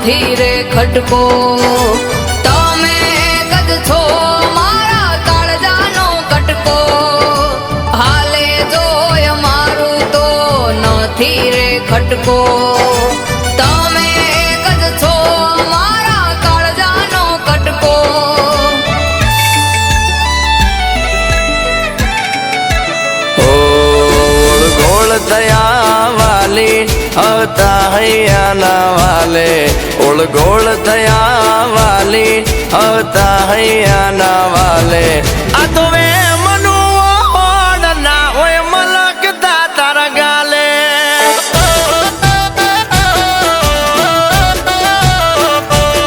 નથી રે ખટકો તમે ગજ છો મારા કાળજાનો કટકો હાલે જોય મારું તો નથી રે ખટકો તમે ગજ છો મારા કાળજાનો કટકો ગોળ થયા વાલી આવતા હૈયાના વાલે ઓળ ગોળ થયા વાલી આવતા હૈયાના વાલે આ તો વે મનુ ઓડ ના હોય મલકતા તારા ગાલે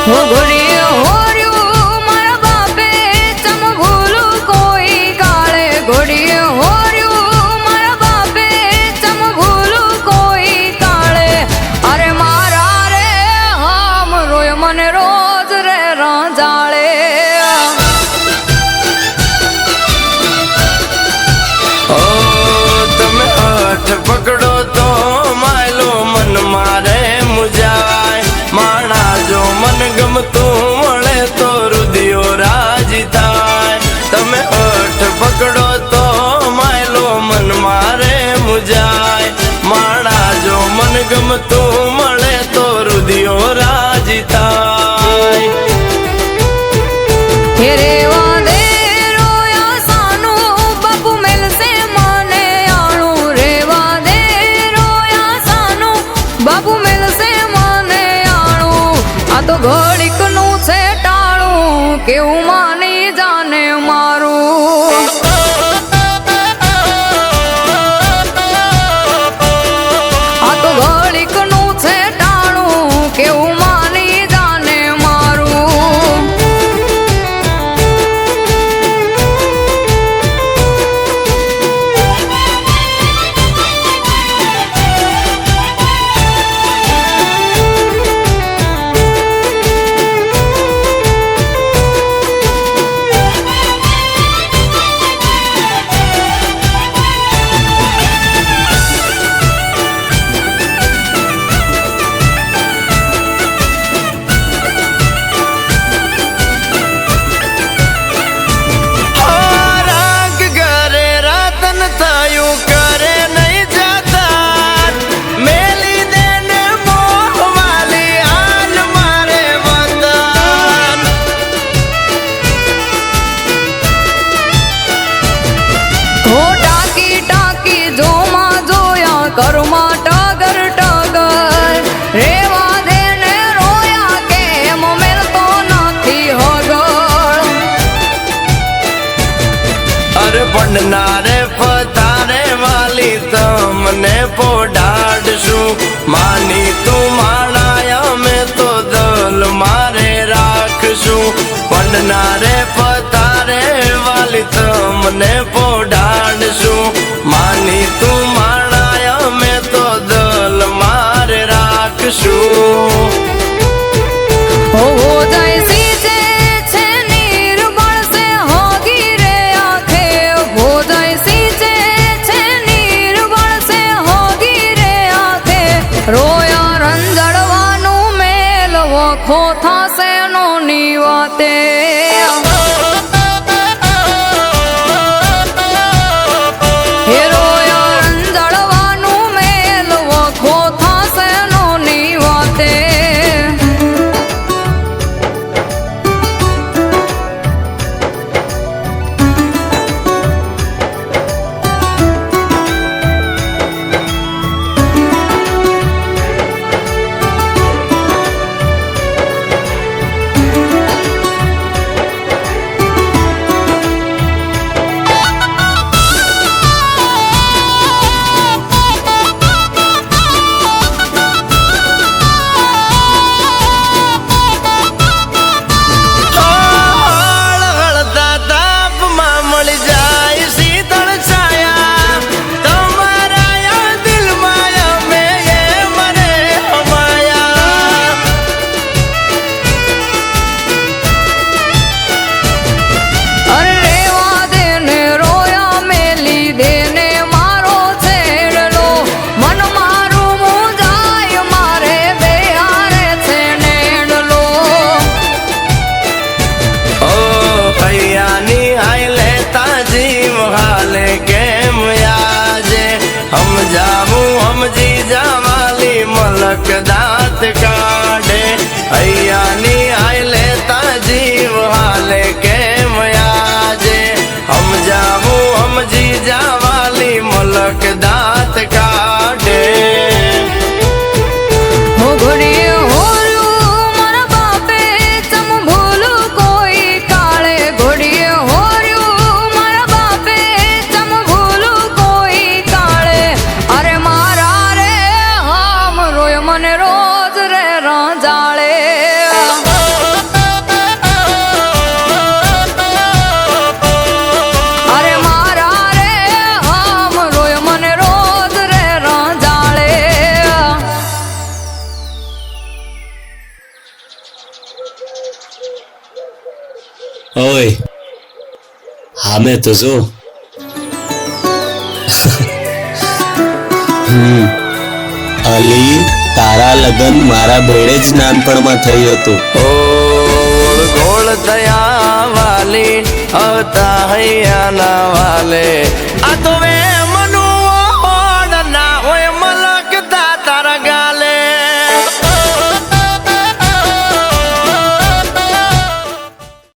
હો ઘોડી હોર્યું મારા બાપે ચમ ભૂલું કોઈ કાળે ઘોડી હોર્યું મારા બાપે ચમ ભૂલું કોઈ કાળે અરે મારા રે હામ રોય મને રોજ રે રાંજાળે ઓ તમે હાથ પકડો તો માયલો મન મારે મુજાય માણા જો મન ગમતું મળે તો રુધિયો રાજી થાય તમે હાથ પકડો તો માયલો મન મારે મુજાય માણા જો મન ગમતું મળે તો રુધિયો રાજી થાય હે રેવા દે રોયા સાનું બાપુ મેલશે મને આણું રેવા દે રોયા સાનું બાપુ મેલશે મને આણું આ તો ઘડીકનું છે ટાળું કેવું માની જાને મારું આ તો ઘડીકનું છે ટાળું કેવું માની જાને મારું રાગ ઘરે રાતન થયું કરે નહીં જતા મેલી દેને મોહવાલી હાલ મારે વતન હો ટાકી ટાકી જોમાં જોયા કરમાં ટગર ટગર રેવા દે ને રોયા કેમ મેલતો નથી હગળ અરે ભંડનારે પતારે વાલી તમને પોડાડશું માની તું માણાયા મેં તો દલ મારે રાખશું ભંડનારે પતારે વાલી તમને પોડાડશું માની તું માણાયા મેં તો દલ મારે રાખશું હો જાય સીજે છે નિર્બળ સે હોગી રે આંખે હો જાય સીજે છે નિર્બળ સે હોગી રે આંખે રોયા રંજડવાનું મેલ વખો થાશે નો નિવાતે કે દાંત કાઢે હો ઘડીએ હોર્યું મારા બાપે ચમ ભૂલું કોઈ કાળે ઘડીએ હોર્યું મારા બાપે ચમ ભૂલું કોઈ કાળે અરે મારા રે હામ રોય મને રોજ રે રંજાળે અરે મારા રે હામ રોય મને રોજ રે રંજાળે ઓય હામે તો જો અલી તારા લગન મારા ભેળે જ નાનપણમાં થયું હતું. ગોળ થયા વાલી આવતા હૈયાના વાલે